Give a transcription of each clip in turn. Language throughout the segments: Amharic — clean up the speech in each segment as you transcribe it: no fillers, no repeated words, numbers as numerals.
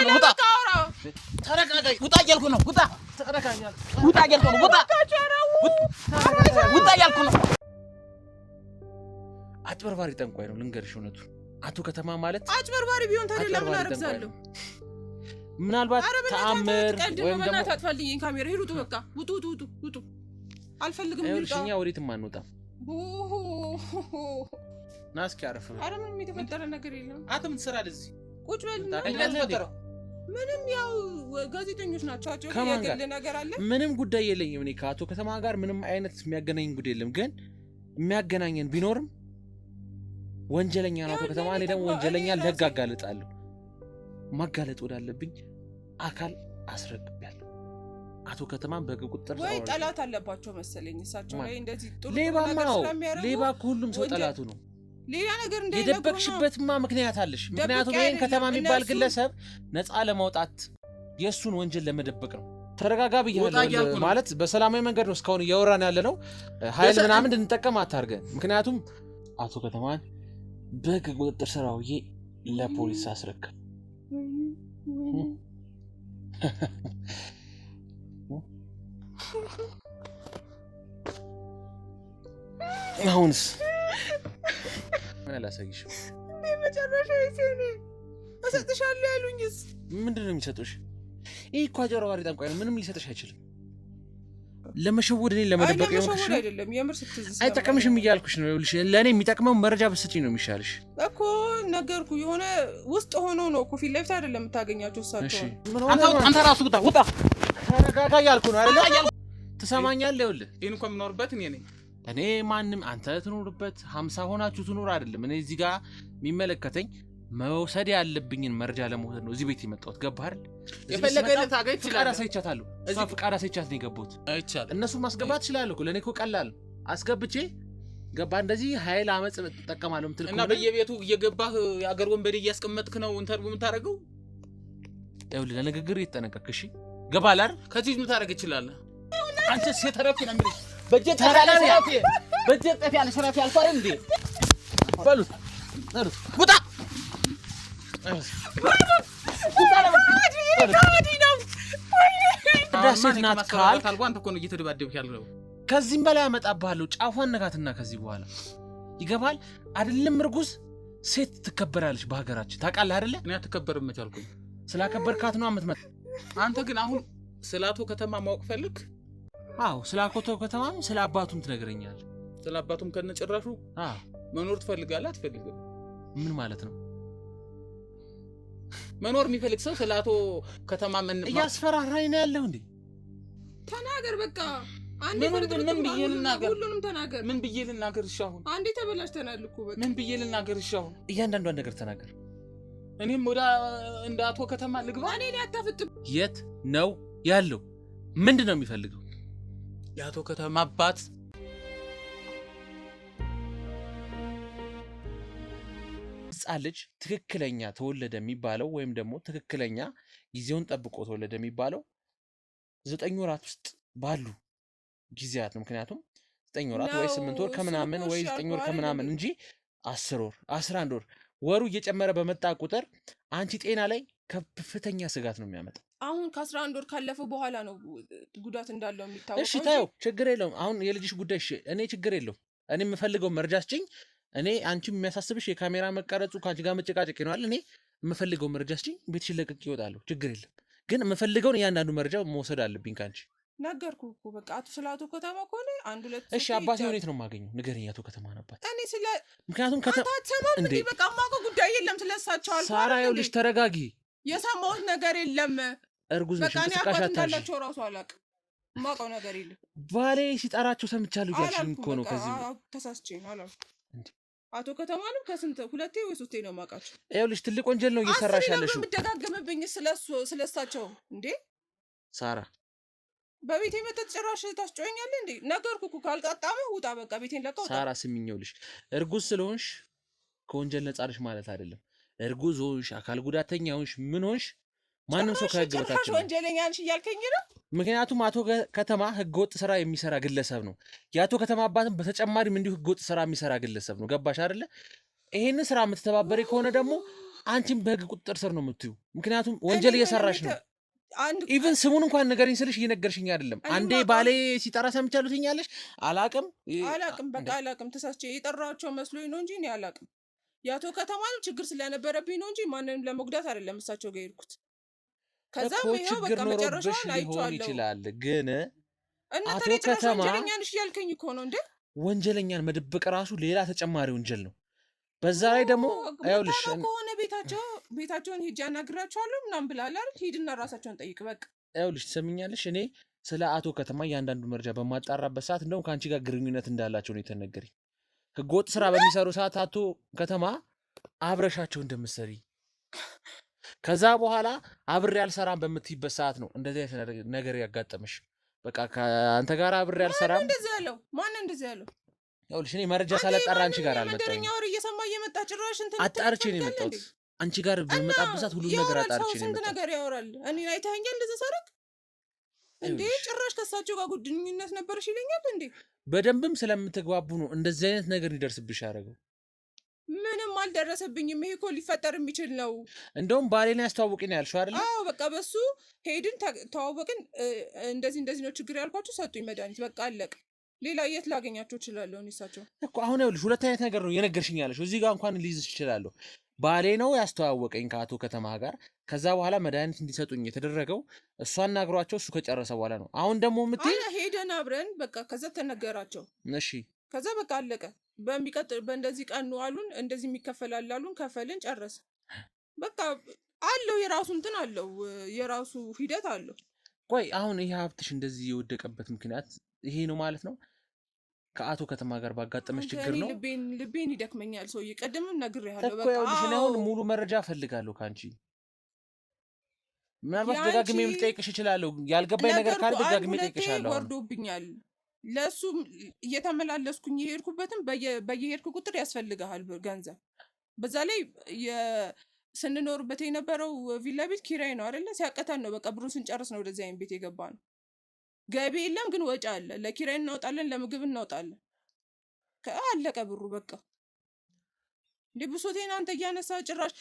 ነው ውጣ ተረጋጋ ውጣ እያልኩ ነው ውጣ ተረጋጋ ውጣ እያልኩ ነው ውጣ እያልኩ ነው አጭበርባሪ ጠንቋይ ነው ልንገርሽ እውነቱ አቶ ከተማ ማለት አጭበርባሪ ቢሆን ታዲያ ለምን አረግዛለሁ ምናልባት ተአምር ወይም ደግሞ ታጥፋልኝ ካሜራ ሄዱት በቃ ውጡ አልፈልግም ይልቃኛ ወዴትም አንወጣም ናስኪ አረፈ አረ ምንም የተፈጠረ ነገር የለም አንተ ምን ትሰራለህ እዚህ ቁጭ በልና ምንም ያው ጋዜጠኞች ናቸው አጭው የግል ነገር አለ ምንም ጉዳይ የለኝም እኔ ከአቶ ከተማ ጋር ምንም አይነት የሚያገናኝ ጉዳይ የለም ግን የሚያገናኘን ቢኖርም ወንጀለኛ ነው አቶ ከተማ እኔ ደግሞ ወንጀለኛ ለህግ አጋልጣለሁ ማጋለጥ ወዳለብኝ አካል አስረግብያለሁ አቶ ከተማን በቁጥጥር ስር ወይ ጠላት አለባቸው መሰለኝ እሳቸው ላይ እንደዚህ ጥሩ ሌባ ሁሉም ሰው ጠላቱ ነው ሌላ ነገር እንደሌለ የደበቅሽበትማ ምክንያት አለሽ ምክንያቱም ይሄን ከተማ የሚባል ግለሰብ ነፃ ለማውጣት የሱን ወንጀል ለመደበቅ ነው ተረጋጋ ብያለሁ ማለት በሰላማዊ መንገድ ነው እስካሁን እያወራን ያለ ነው ኃይል ምናምን እንድንጠቀም አታርገን ምክንያቱም አቶ ከተማን በህግ ቁጥጥር ስር አውዬ ለፖሊስ አስረክብ አሁንስ አላሳይሽ መጨረሻ ይሴኔ አሰጥሻለሁ ያሉኝስ ምንድነው የሚሰጡሽ ይሄ እኮ አጭበርባሪ ጠንቋይ ነው ምንም ሊሰጥሽ አይችልም ለመሸወድ እኔ ለመደበቅ የሆንኩሽ አይደለም የምር ስትዝስ አይጠቀምሽም እያልኩሽ ነው ይልሽ ለኔ የሚጠቅመው መረጃ በስጪኝ ነው የሚሻልሽ እኮ ነገርኩ የሆነ ውስጥ ሆኖ ነው እኮ ፊት ለፊት አይደለም የምታገኛቸው እሳቸው አንተ ራሱ ውጣ ተረጋጋ እያልኩ ነው አይደል ትሰማኛለህ ይኸውልህ ይሄን እንኳን የምኖርበት እኔ ማንም አንተ ትኖርበት 50 ሆናችሁ ትኖር አይደለም እኔ እዚህ ጋር የሚመለከተኝ መውሰድ ያለብኝን መረጃ ለመውሰድ ነው እዚህ ቤት የመጣሁት ገባህ አይደል የፈለገለ ታገኝ ይችላል ፍቃድ አሳይቻታለሁ እሷ ፍቃድ አሳይቻት ነው የገባሁት አይቻል እነሱ ማስገባት ይችላል እኮ ለኔ እኮ ቀላል አስገብቼ ገባ እንደዚህ ኃይል አመጽ ተጠቀማለሁ ምትልኩ እና በየቤቱ እየገባህ ያገር ወንበዴ እያስቀመጥክ ነው ኢንተርቪው የምታደርገው ይኸውልህ ለንግግር እየተጠነቀቅሽ ገባህ አይደል ከዚህ ምን ታደርግ ይችላል አንተ ሲተረፍ ነው እንግዲህ በጀት ጠፊ ያለ ሽራፊ አልኳር እንዴ በሉት ውጣ ዳሴት ናት ካልኩ አንተ እኮ ነው እየተደባደብክ ያለው ከዚህም በላይ አመጣብሃለሁ ጫፏን ነካትና ከዚህ በኋላ ይገባል አይደለም እርጉዝ ሴት ትከበራለች በሀገራችን ታውቃለህ አይደለ እኔ አትከበርም መቻልኩኝ ስላከበርካት ነው አመትመጣ አንተ ግን አሁን ስለ አቶ ከተማ ማወቅ ፈልክ አዎ ስለ አቶ ከተማም ስለ አባቱም ትነግረኛለህ ስለ አባቱም ከነጭራሹ መኖር ትፈልጋለህ አትፈልግም ምን ማለት ነው መኖር የሚፈልግ ሰው ስለ አቶ ከተማ ምን ያስፈራራኝ ነው ያለው እንዴ ተናገር በቃ አንዴ ምን ብዬ ልናገር ሁሉንም ተናገር ምን ብዬ ልናገር እሺ አሁን አንዴ ተበላሽተናል እኮ በቃ ምን ብዬ ልናገር እሺ አሁን እያንዳንዷን ነገር ተናገር እኔም ወደ እንደ አቶ ከተማ ልግባ እኔ ያታፍጥም የት ነው ያለው ምንድነው የሚፈልገው የአቶ ከተማ አባት ልጅ ትክክለኛ ተወለደ የሚባለው ወይም ደግሞ ትክክለኛ ጊዜውን ጠብቆ ተወለደ የሚባለው 9 ወራት ውስጥ ባሉ ጊዜያት ነው ምክንያቱም 9 ወራት ወይ 8 ወር ከምናምን ወይ 9 ወር ከምናምን እንጂ 10 ወር 11 ወር ወሩ እየጨመረ በመጣ ቁጥር አንቺ ጤና ላይ ከፍተኛ ስጋት ነው የሚያመጣው አሁን ከ11 ወር ካለፈ በኋላ ነው ጉዳት እንዳለው የሚታወቀው እሺ ታዩ ችግር የለውም አሁን የልጅሽ ጉዳይ እሺ እኔ ችግር የለውም እኔ የምፈልገው መረጃ ስጪኝ እኔ አንቺም የሚያሳስብሽ የካሜራ መቀረጹ ካንቺ ጋር መጨቃጨቅ ነው አይደል እኔ የምፈልገው መረጃ ስጪኝ ቤትሽ ለቅቄ እወጣለሁ ችግር የለም ግን የምፈልገውን እያንዳንዱ መረጃ መውሰድ አለብኝ ካንቺ ነገርኩህ እኮ በቃ አቶ ስለ አቶ ከተማ ከሆነ አንድ ሁለት እሺ አባቴ ሆኔት ነው የማገኘው ንገረኝ አቶ ከተማ ነበር እኔ ስለ ምክንያቱም ከተማ እንዴ በቃ ማውቀው ጉዳይ የለም ስለሳቸው አልኩ ሳራ ይኸውልሽ ተረጋጊ የሰማሁት ነገር የለም እርጉዝ ነሽ ተስቃሽ አታላቸው ራሱ አላውቅም ማውቀው ነገር የለም ባሌ ሲጠራቸው ሰምቻለሁ ያልሽኝ እኮ ነው ከዚህ ተሳስቼ ነው አላልኩ አቶ ከተማንም ከስንት ሁለቴ ወይ ሶስቴ ነው ማውቃቸው ይኸውልሽ ትልቅ ወንጀል ነው እየሰራሽ ያለሽው ምደጋገምብኝ ስለሳቸው እንዴ ሳራ በቤቴ መተት ጭራሽ ታስጮኛለህ እንዴ ነገርኩህ እኮ ካልቃጣመህ ውጣ በቃ ቤቴን ለቀው ሳራ ስሚኝውልሽ እርጉዝ ስለሆንሽ ከወንጀል ነፃ ነሽ ማለት አይደለም እርጉዝ ሆንሽ አካል ጉዳተኛ ሆንሽ ምን ሆንሽ ማንም ሰው ከህግ በታች ነው ወንጀለኛ ነሽ እያልከኝ ነው ምክንያቱም አቶ ከተማ ህገወጥ ስራ የሚሰራ ግለሰብ ነው የአቶ ከተማ አባትም በተጨማሪም እንዲሁ ህገወጥ ስራ የሚሰራ ግለሰብ ነው ገባሽ አይደለ ይሄን ስራ የምትተባበሪ ከሆነ ደግሞ አንቺም በህግ ቁጥጥር ስር ነው የምትዩ። ምክንያቱም ወንጀል እየሰራሽ ነው። ኢቭን ስሙን እንኳን ንገሪኝ ስልሽ እየነገርሽኝ አይደለም። አንዴ ባሌ ሲጠራ ሰምቻለሁ ትኛለሽ። አላቅም በቃ አላቅም። ተሳስቼ የጠራቸው መስሎኝ ነው እንጂ እኔ አላቅም። የአቶ ከተማንም ችግር ስለነበረብኝ ነው እንጂ ማንንም ለመጉዳት አይደለም እሳቸው ጋር ሄድኩት። ከዛም ይሄው በቃ መጨረሻውን አይቼዋለሁ ይችላል። ግን አቶ ከተማ ወንጀለኛ ነሽ እያልከኝ እኮ ነው እንዴ? ወንጀለኛን መደበቅ ራሱ ሌላ ተጨማሪ ወንጀል ነው። በዛ ላይ ደግሞ አይውልሽ ከሆነ ቤታቸውን ሄጄ አናግራቸዋለሁ ምናምን ብላል አይደል? ሂድና ራሳቸውን ጠይቅ በቃ። አይውልሽ ትሰምኛለሽ? እኔ ስለ አቶ ከተማ እያንዳንዱ መረጃ በማጣራበት ሰዓት እንደውም ከአንቺ ጋር ግንኙነት እንዳላቸው ነው የተነገረኝ። ህገወጥ ስራ በሚሰሩ ሰዓት አቶ ከተማ አብረሻቸው እንደምትሰሪ ከዛ በኋላ አብሬ አልሰራም በምትይበት ሰዓት ነው እንደዚህ አይነት ነገር ያጋጠመሽ። በቃ ከአንተ ጋር አብሬ አልሰራም ማን እንደዚህ ያለው? ይኸውልሽ እኔ መረጃ ሳላጣራ አንቺ ጋር አልመጣሁም። አጣርቼ ነው የመጣሁት። አንቺ ጋር በመጣበት ሰዓት ሁሉ ነገር አጣርቼ ነው የመጣሁት። ነገር ያወራል። እኔ አይተኸኛል እንደዚህ ሰረቅ እንዴ? ጭራሽ ከሳቸው ጋር ግንኙነት ነበርሽ ይለኛል እንዴ? በደንብም ስለምትግባቡ ነው እንደዚህ አይነት ነገር እንዲደርስብሽ ያደረገው። ምንም አልደረሰብኝም። ይሄ እኮ ሊፈጠር የሚችል ነው። እንደውም ባሌን ያስተዋውቅኝ ያልሽው አይደል? አዎ በቃ በሱ ሄድን ተዋወቅን። እንደዚህ ነው ችግር ያልኳቸው ሰጡኝ መድኃኒት። በቃ አለቀ። ሌላ የት ላገኛቸው እችላለሁ? እሳቸው እኮ አሁን ይኸውልሽ ሁለት አይነት ነገር ነው የነገርሽኝ ያለሽው። እዚህ ጋር እንኳን ልይዝሽ እችላለሁ። ባሌ ነው ያስተዋወቀኝ ከአቶ ከተማ ጋር። ከዛ በኋላ መድኃኒት እንዲሰጡኝ የተደረገው እሱ አናግሯቸው እሱ ከጨረሰ በኋላ ነው። አሁን ደግሞ የምትይ ሄደን አብረን በቃ ከዛ ተነገራቸው። እሺ ከዛ በቃ አለቀ። በእንደዚህ ቀኑ አሉን፣ እንደዚህ የሚከፈላል አሉን፣ ከፈልን፣ ጨረሰ። በቃ አለው የራሱ እንትን አለው የራሱ ሂደት አለው። ቆይ አሁን ይሄ ሀብትሽ እንደዚህ የወደቀበት ምክንያት ይሄ ነው ማለት ነው? ከአቶ ከተማ ጋር ባጋጠመሽ ችግር ነው? ልቤን ይደክመኛል። ሰውዬ ቀደምም ነግሬሃለሁ። በቃ እኔ አሁን ሙሉ መረጃ እፈልጋለሁ ካንቺ። ምናልባት ደጋግሜ ልጠይቅሽ እችላለሁ። ያልገባኝ ነገር ካለ ደጋግሜ እጠይቅሻለሁ። ወርዶብኛል። ለሱ እየተመላለስኩኝ የሄድኩበትም በየሄድኩ ቁጥር ያስፈልግሃል ገንዘብ። በዛ ላይ ስንኖርበት የነበረው ቪላ ቤት ኪራይ ነው አይደለ? ሲያቀተን ነው በቃ ብሩን ስንጨርስ ነው ወደዚህ አይነት ቤት የገባ ነው። ገቢ የለም ግን ወጪ አለ። ለኪራይ እናወጣለን፣ ለምግብ እናወጣለን። አለቀ ብሩ በቃ። እንዴ ብሶቴን አንተ እያነሳ ጭራሽ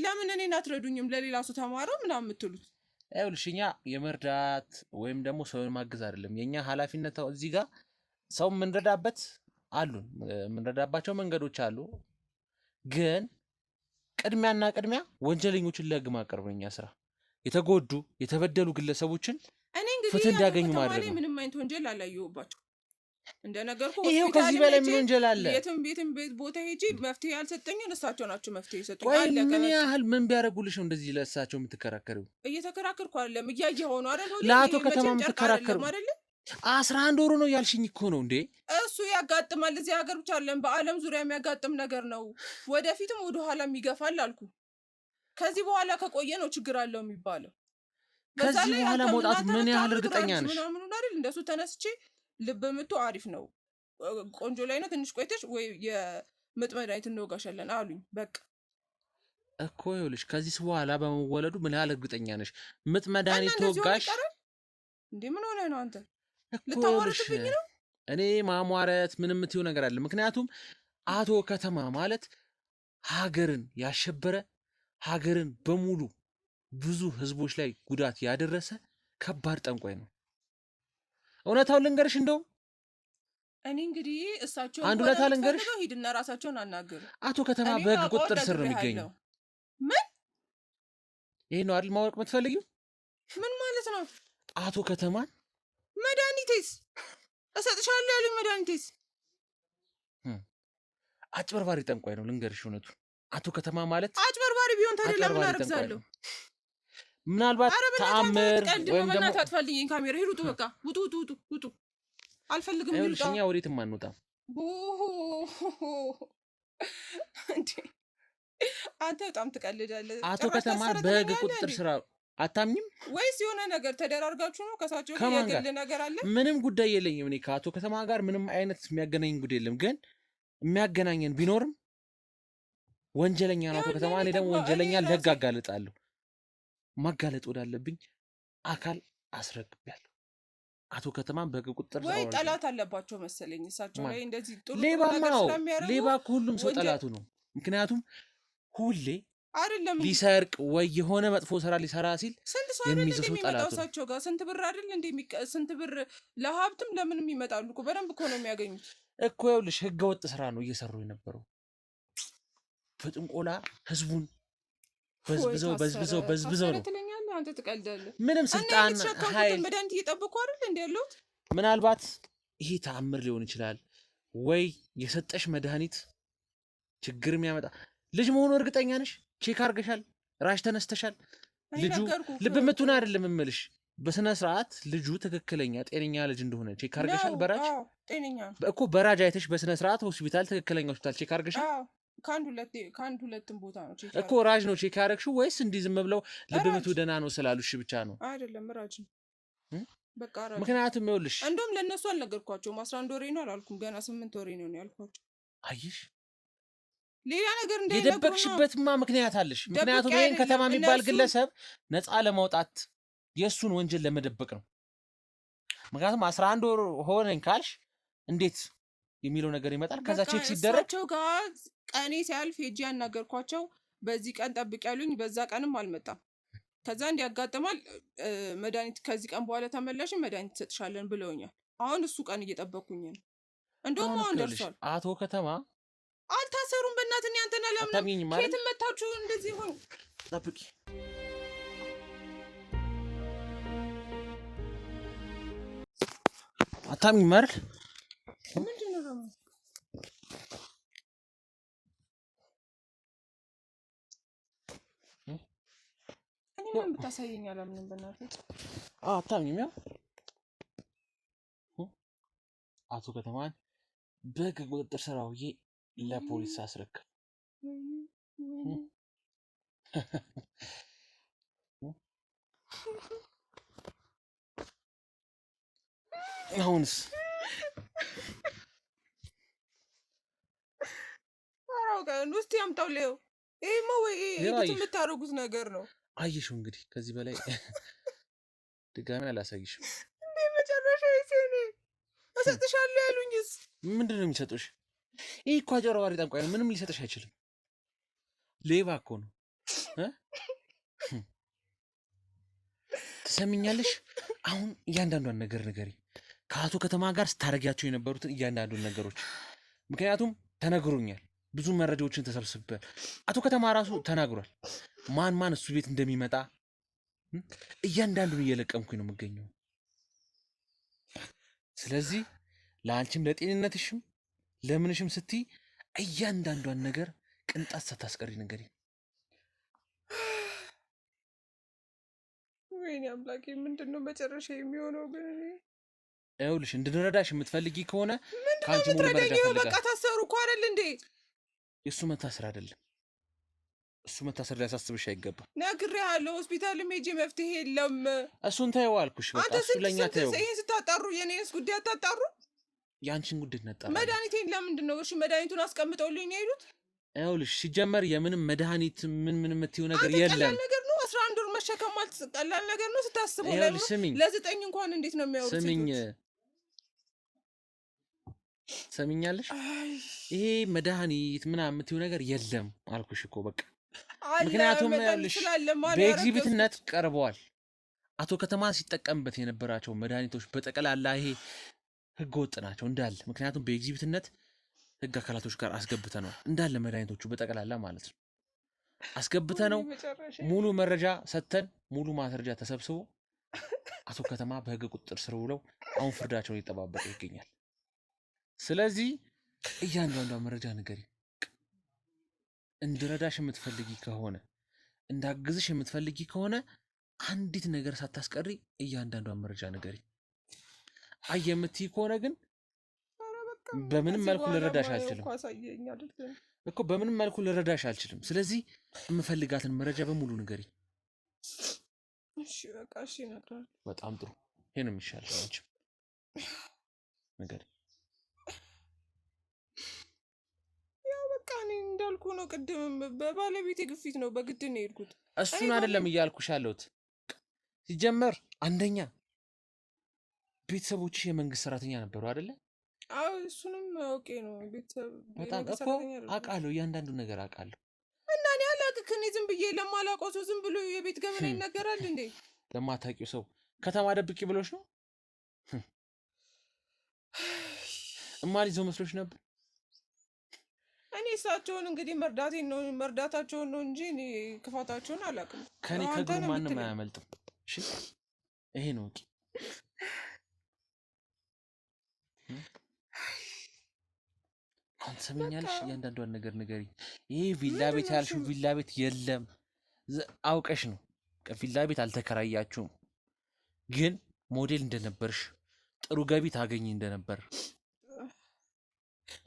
ለምን እኔን አትረዱኝም? ለሌላ ሰው ተማረው ምናምን የምትሉት? ይኸውልሽ እኛ የመርዳት ወይም ደግሞ ሰውን ማገዝ አይደለም የኛ ኃላፊነት። እዚህ ጋር ሰው የምንረዳበት አሉን፣ የምንረዳባቸው መንገዶች አሉ። ግን ቅድሚያ ወንጀለኞችን ለህግ ማቅረብ ነው የኛ ስራ። የተጎዱ የተበደሉ ግለሰቦችን ፍትህ እንዲያገኙ ማድረግ ነው። ምንም አይነት ወንጀል አላየሁባቸው እንደነገርኩ። ይሄው ከዚህ በላይ ምን ወንጀል አለ? የትም ቤት ቦታ ሄጂ መፍትሄ ያልሰጠኝን እሳቸው ናቸው መፍትሄ የሰጡኝ። ምን ያህል ምን ቢያደርጉልሽ ነው እንደዚህ ለእሳቸው የምትከራከሪው? እየተከራከርኩ አይደለም፣ እያየሁ ነው አይደል? ለአቶ ከተማ የምትከራከሩ 11 ወሩ ነው ያልሽኝ እኮ ነው እንዴ? እሱ ያጋጥማል። እዚህ ሀገር ብቻ አይደለም በአለም ዙሪያ የሚያጋጥም ነገር ነው። ወደፊትም ወደኋላም ይገፋል አልኩ። ከዚህ በኋላ ከቆየ ነው ችግር አለው የሚባለው። ከዚህ በኋላ መውጣት ምን ያህል እርግጠኛ ነሽ? ምናምን አይደል? እንደሱ ተነስቼ ልብ ምቱ አሪፍ ነው፣ ቆንጆ ላይ ነው፣ ትንሽ ቆይተሽ ወይ የምጥ መድኃኒት እንወጋሻለን አሉኝ። በቃ እኮ ይኸውልሽ ከዚህ በኋላ በመወለዱ ምን ያህል እርግጠኛ ነሽ? ምጥ መድኃኒት ተወጋሽ እንዴ? ምን ሆነ ነው አንተ? ልታዋረድብኝ ነው? እኔ ማሟረት ምንም የምትይው ነገር አለ። ምክንያቱም አቶ ከተማ ማለት ሀገርን ያሸበረ ሀገርን በሙሉ ብዙ ህዝቦች ላይ ጉዳት ያደረሰ ከባድ ጠንቋይ ነው። እውነታውን ልንገርሽ፣ እንደውም እኔ እንግዲህ እሳቸው አንድ እውነታ ልንገርሽ፣ ሂድና ራሳቸውን አናገሩ። አቶ ከተማ በህግ ቁጥጥር ስር ነው የሚገኘው። ምን? ይሄ ነው አይደል ማወቅ የምትፈልጊው? ምን ማለት ነው? አቶ ከተማን መድኃኒቴስ እሰጥሻለሁ ያሉኝ መድኃኒቴስ አጭበርባሪ ጠንቋይ ነው። ልንገርሽ እውነቱ አቶ ከተማ ማለት አጭበርባሪ ቢሆን ታዲያ ለምን አረግዛለሁ? ምናልባት ተአምር ወይም ደግሞ ታጥፋልኝ። ካሜራ ሂሩጡ፣ በቃ ውጡ። አልፈልግም። ይኸውልሽ እኛ ወዴትም አንወጣም። አንተ በጣም ትቀልዳለህ። አቶ ከተማ በህግ ቁጥጥር ስር አታምኝም ወይስ የሆነ ነገር ተደራርጋችሁ ነው? ከሳቸው የግል ነገር አለ? ምንም ጉዳይ የለኝም እኔ ከአቶ ከተማ ጋር ምንም አይነት የሚያገናኝ ጉዳይ የለም። ግን የሚያገናኘን ቢኖርም ወንጀለኛ ነው አቶ ከተማ። እኔ ደግሞ ወንጀለኛ ለህግ አጋልጣለሁ። ማጋለጥ ወዳለብኝ አካል አስረግቤያለሁ። አቶ ከተማን በህግ ቁጥጥር ወይ ጠላት አለባቸው መሰለኝ እሳቸው ላይ እንደዚህ ጥሩ ሌባ ሁሉም ሰው ጠላቱ ነው። ምክንያቱም ሁሌ አይደለም ሊሰርቅ ወይ የሆነ መጥፎ ስራ ሊሰራ ሲል ስንት ሰው አይደል የሚይዘው ሰው እንደሚመጣው ጠላቱ ነው። እሳቸው ጋር ስንት ብር አይደል ስንት ብር ለሀብትም ለምንም ይመጣሉ እኮ በደንብ እኮ ነው የሚያገኙት እኮ። ይኸውልሽ ህገ ወጥ ስራ ነው እየሰሩ የነበረው። በጥንቆላ ህዝቡን በዝብዘው ነው። ትለኛለህ አንተ ትቀልዳለህ። ምንም ስልጣን ኃይል መድኃኒት እየጠበቁ አይደል እንደ ያለሁት። ምናልባት ይሄ ተአምር ሊሆን ይችላል ወይ የሰጠሽ መድኃኒት ችግር የሚያመጣ ልጅ መሆኑ እርግጠኛ ነሽ? ቼክ አድርገሻል? ራሽ ተነስተሻል? ልጁ ልብ ምቱን አይደለም እምልሽ፣ በስነ ስርዓት ልጁ ትክክለኛ ጤነኛ ልጅ እንደሆነ ቼክ አድርገሻል? በራጅ ጤነኛ እኮ በራጅ አይተሽ በስነ ስርዓት ሆስፒታል፣ ትክክለኛ ሆስፒታል ቼክ አድርገሻል? ከአንድ ሁለትም ቦታ ነው ቼክ እኮ። ራጅ ነው ቼክ ያደረግሽው ወይስ እንዲህ ዝም ብለው ልብ ምቱ ደህና ነው ስላሉሽ ብቻ ነው? አይደለም ራጅ በቃ ራጅ። ምክንያቱም ይኸውልሽ እንደውም ለእነሱ አልነገርኳቸውም። 11 ወሬ ነው አላልኩም፣ ገና 8 ወሬ ነው ያልኳቸው። አየሽ፣ ሌላ ነገር የደበቅሽበትማ ምክንያት አለሽ። ምክንያቱም ይሄን ከተማ የሚባል ግለሰብ ነፃ ለማውጣት የእሱን ወንጀል ለመደበቅ ነው። ምክንያቱም 11 ወር ሆነኝ ካልሽ እንዴት የሚለው ነገር ይመጣል። ከዛ ቼክ ሲደረግ እሳቸው ጋር ቀኔ ሲያልፍ ሄጄ ያናገርኳቸው በዚህ ቀን ጠብቅ ያሉኝ፣ በዛ ቀንም አልመጣም። ከዛ እንዲያጋጥማል መድኃኒት ከዚህ ቀን በኋላ ተመላሽ መድኃኒት ትሰጥሻለን ብለውኛል። አሁን እሱ ቀን እየጠበኩኝ ነው። እንደውም አሁን ደርሷል። አቶ ከተማ አልታሰሩም። በእናትህ እኔ አንተን አላምንም። ከየት መታችሁ እንደዚህ ሆኑ? ጠብቂ። አታምኚም አይደል? ምንድን ነው ደግሞ እኔ ምን ብታሳየኝ አላምንም። በእናትህ አታምኚም? ያው አቶ ከተማን በህግ ቁጥጥር ስር አውዬ ለፖሊስ አስረክብ። አሁንስ አራውቀን ውስጥ ያምጣው ሌው ይሄማ ወይ የምታደርጉት ነገር ነው። አየሽው እንግዲህ ከዚህ በላይ ድጋሚ አላሳይሽም። እንዴ መጨረሻ ይሴኔ እሰጥሻለሁ ያሉኝስ ምንድን ነው የሚሰጡሽ? ይህ እኮ አጭበርባሪ ጠንቋይ ነው። ምንም ሊሰጥሽ አይችልም። ሌባ እኮ ነው። ትሰሚኛለሽ? አሁን እያንዳንዷን ነገር ንገሪ፣ ከአቶ ከተማ ጋር ስታደርጊያቸው የነበሩትን እያንዳንዱን ነገሮች። ምክንያቱም ተነግሮኛል፣ ብዙ መረጃዎችን ተሰብስበን አቶ ከተማ ራሱ ተናግሯል። ማን እሱ ቤት እንደሚመጣ እያንዳንዱን እየለቀምኩኝ ነው የምገኘው። ስለዚህ ለአንቺም ለጤንነትሽም ለምንሽም ስትይ እያንዳንዷን ነገር ቅንጣት ሳታስቀሪ ንገሪ። ወይኔ አምላኬ፣ ምንድን ነው መጨረሻ የሚሆነው ግን? ይኸውልሽ እንድንረዳሽ የምትፈልጊ ከሆነ ከአንቺ ሙሉ መረጃ ፈልጋለሁ። በቃ ታሰሩ እኮ አይደል እንዴ? የእሱ መታሰር አይደለም፣ እሱ መታሰር ሊያሳስብሽ አይገባም። ነግሬሃለሁ፣ ሆስፒታልም ሄጄ መፍትሄ የለም። እሱን ተይው አልኩሽ። በቃ እሱ ለእኛ ተይው። ይህን ስታጣሩ የኔንስ ጉዳይ አታጣሩ። የአንቺን ጉዳይ እናጣራ። መድኃኒቴን ለምንድን ነው? እሺ መድኃኒቱን አስቀምጠውልኝ ነው የሄዱት። ይኸውልሽ ሲጀመር የምንም መድኃኒት ምን የምትይው ነገር የለም። ቀላል ነገር ነው። 11 ወር መሸከም ማለት ቀላል ነገር ነው ስታስበው። ለ9 እንኳን እንዴት ነው የሚያወሩት? ስሚኝ፣ ሰሚኛለሽ? ይሄ መድኃኒት ምናምን የምትይው ነገር የለም አልኩሽ እኮ በቃ። ምክንያቱም ይኸውልሽ በኤግዚቢትነት ቀርበዋል። አቶ ከተማ ሲጠቀምበት የነበራቸው መድኃኒቶች በጠቅላላ ይሄ ህገ ወጥ ናቸው እንዳለ። ምክንያቱም በኤግዚቢትነት ህግ አካላቶች ጋር አስገብተ ነው እንዳለ መድኃኒቶቹ በጠቅላላ ማለት ነው አስገብተ ነው። ሙሉ መረጃ ሰጥተን ሙሉ ማስረጃ ተሰብስቦ አቶ ከተማ በህግ ቁጥጥር ስር ውለው አሁን ፍርዳቸውን እየጠባበቀ ይገኛል። ስለዚህ እያንዳንዷ መረጃ ንገሪ። እንድረዳሽ የምትፈልጊ ከሆነ እንዳግዝሽ የምትፈልጊ ከሆነ አንዲት ነገር ሳታስቀሪ እያንዳንዷ መረጃ ንገሪ። አይ የምትይ ከሆነ ግን በምንም መልኩ ልረዳሽ አልችልም እኮ በምንም መልኩ ልረዳሽ አልችልም። ስለዚህ የምፈልጋትን መረጃ በሙሉ ንገሪ። እሺ በቃ እሺ እነግርሃለሁ። በጣም ጥሩ። ይሄ ነው የሚሻለው። አንቺ ንገሪ። ያው በቃ እኔ እንዳልኩ ነው። ቅድም በባለቤቴ ግፊት ነው በግድ ነው የሄድኩት። እሱን አይደለም እያልኩሽ ያለሁት። ሲጀመር አንደኛ ቤተሰቦችሽ የመንግስት ሰራተኛ ነበሩ አይደለ? አዎ እሱንም ኦኬ ነው። ቤተሰብ በጣም እኮ አውቃለሁ፣ እያንዳንዱ ነገር አውቃለሁ። እና እኔ አላውቅ እባክህ እኔ ዝም ብዬ ለማላውቀው ሰው ዝም ብሎ የቤት ገበና ይነገራል እንዴ? ለማታውቂው ሰው ከተማ ደብቂ ብሎሽ ነው? እማን ይዘው መስሎሽ ነበር? እኔ እሳቸውን እንግዲህ መርዳታቸውን ነው እንጂ እኔ ክፋታቸውን አላውቅም። ከኔ ከእግሩ ማንም አያመልጥም። እሺ ይሄ ነው እቂ። አሁን ትሰሚኛለሽ? እያንዳንዷን ነገር ንገሪኝ። ይሄ ቪላ ቤት ያልሽው ቪላ ቤት የለም፣ አውቀሽ ነው። ቪላ ቤት አልተከራያችሁም፣ ግን ሞዴል እንደነበርሽ ጥሩ ገቢ ታገኝ እንደነበር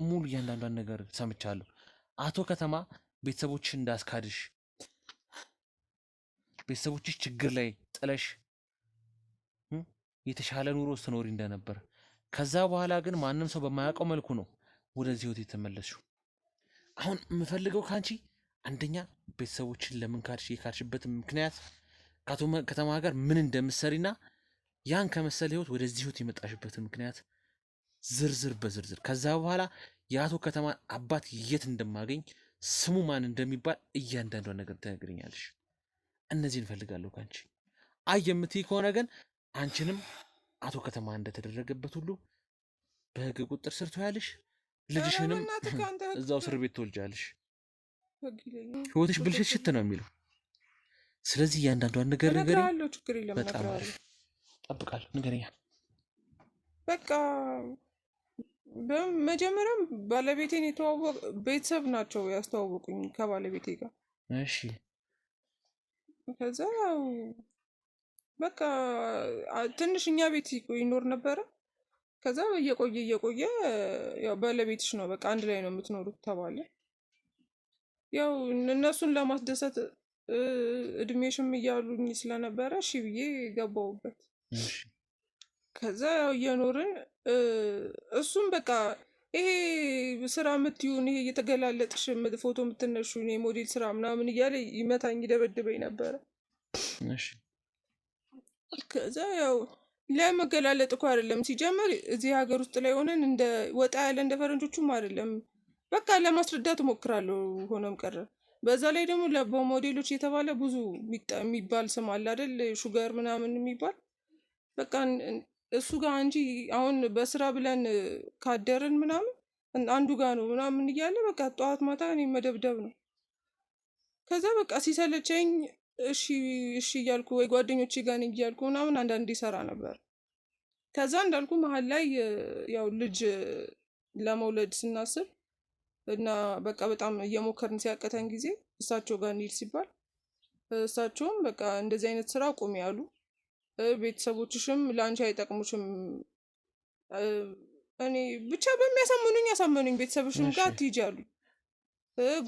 ሙሉ እያንዳንዷን ነገር ሰምቻለሁ። አቶ ከተማ ቤተሰቦችሽ እንዳስካድሽ፣ ቤተሰቦችሽ ችግር ላይ ጥለሽ የተሻለ ኑሮ ስትኖሪ እንደነበር፣ ከዛ በኋላ ግን ማንም ሰው በማያውቀው መልኩ ነው ወደዚህ ህይወት የተመለስሽው። አሁን የምፈልገው ካንቺ አንደኛ ቤተሰቦችን ለምን ካድሽ፣ የካድሽበትን ምክንያት፣ ከአቶ ከተማ ጋር ምን እንደምትሰሪና ያን ከመሰለ ህይወት ወደዚህ ህይወት የመጣሽበትን ምክንያት ዝርዝር በዝርዝር። ከዛ በኋላ የአቶ ከተማን አባት የት እንደማገኝ፣ ስሙ ማን እንደሚባል እያንዳንዷን ነገር ትነግረኛለሽ። እነዚህ እንፈልጋለሁ ካንቺ። አይ የምትይ ከሆነ ግን አንቺንም አቶ ከተማ እንደተደረገበት ሁሉ በህግ ቁጥጥር ስር ትያለሽ፣ ልጅሽንም እዛው እስር ቤት ትወልጃለሽ። ህይወትሽ ብልሽት ሽት ነው የሚለው። ስለዚህ እያንዳንዷን ነገር ንገሪኝ። በጣም አሪፍ እጠብቃለሁ። ንገረኛ። በቃ በመጀመሪያም ባለቤቴን የተዋወቅ ቤተሰብ ናቸው ያስተዋወቁኝ ከባለቤቴ ጋር። እሺ። ከዛ በቃ ትንሽ እኛ ቤት ይኖር ነበረ። ከዛ እየቆየ ያው ባለቤትሽ ነው በቃ አንድ ላይ ነው የምትኖሩት ተባለ። ያው እነሱን ለማስደሰት እድሜሽም እያሉኝ ስለነበረ እሺ ብዬ ገባሁበት። ከዛ ያው እየኖርን እሱም በቃ ይሄ ስራ የምትዩን ይሄ እየተገላለጥሽ ፎቶ የምትነሹን የሞዴል ስራ ምናምን እያለ ይመታኝ ይደበድበኝ ነበረ። ከዛ ያው ለመገላለጥ እኮ አይደለም ሲጀመር እዚህ ሀገር ውስጥ ላይ ሆነን እንደ ወጣ ያለ እንደ ፈረንጆቹም አይደለም። በቃ ለማስረዳት እሞክራለሁ ሆኖም ቀረ። በዛ ላይ ደግሞ በሞዴሎች የተባለ ብዙ የሚባል ስም አለ አይደል? ሹገር ምናምን የሚባል በቃ እሱ ጋር እንጂ አሁን በስራ ብለን ካደርን ምናምን አንዱ ጋር ነው ምናምን እያለ በቃ ጠዋት ማታ እኔ መደብደብ ነው። ከዛ በቃ ሲሰለቸኝ እሺ እያልኩ ወይ ጓደኞቼ ጋር ነኝ እያልኩ ምናምን አንዳንዴ ይሰራ ነበር። ከዛ እንዳልኩ መሀል ላይ ያው ልጅ ለመውለድ ስናስብ እና በቃ በጣም እየሞከርን ሲያቀተን ጊዜ እሳቸው ጋር እንሂድ ሲባል እሳቸውም በቃ እንደዚህ አይነት ስራ ቁሚ ያሉ፣ ቤተሰቦችሽም ለአንቺ አይጠቅሙሽም፣ እኔ ብቻ አሳመኑኝ። ቤተሰቦችም ጋር አትሂጂ አሉ።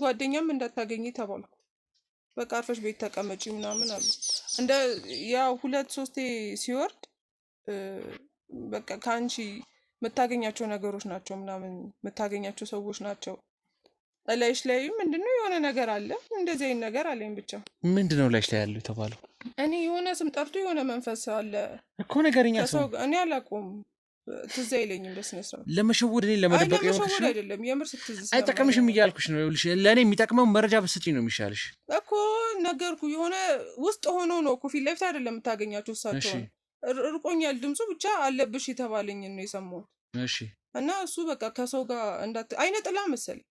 ጓደኛም እንዳታገኝ ተባልኩ። በቃ አርፈሽ ቤት ተቀመጪ ምናምን አሉ። እንደ ያው 2-3 ሲወርድ በቃ ከአንቺ የምታገኛቸው ነገሮች ናቸው ምናምን የምታገኛቸው ሰዎች ናቸው። ላይሽ ላይ ምንድነው የሆነ ነገር አለ፣ እንደዚህ አይነት ነገር አለኝ። ብቻ ምንድነው ላይሽ ላይ ያለው የተባለው? እኔ የሆነ ስም ጠርቶ የሆነ መንፈስ አለ እኮ ነገርኛ ሰው እኔ አላውቀውም፣ ትዝ አይለኝም በስነ ስርዓት። ለመሸወድ እኔ ለመደበቅ የሆንኩሽ ነው አይደለም፣ የምር ስትዝ አይጠቅምሽም እያልኩሽ ነው። ይኸውልሽ ለእኔ የሚጠቅመው መረጃ ብትሰጪኝ ነው የሚሻልሽ እኮ። ነገርኩ የሆነ ውስጥ ሆኖ ነው እኮ ፊት ለፊት አይደለም የምታገኛቸው እሳቸውን። እርቆኛል ድምፁ ብቻ አለብሽ የተባለኝ ነው የሰማሁት። እሺ። እና እሱ በቃ ከሰው ጋር አይነ ጥላ መሰለኝ።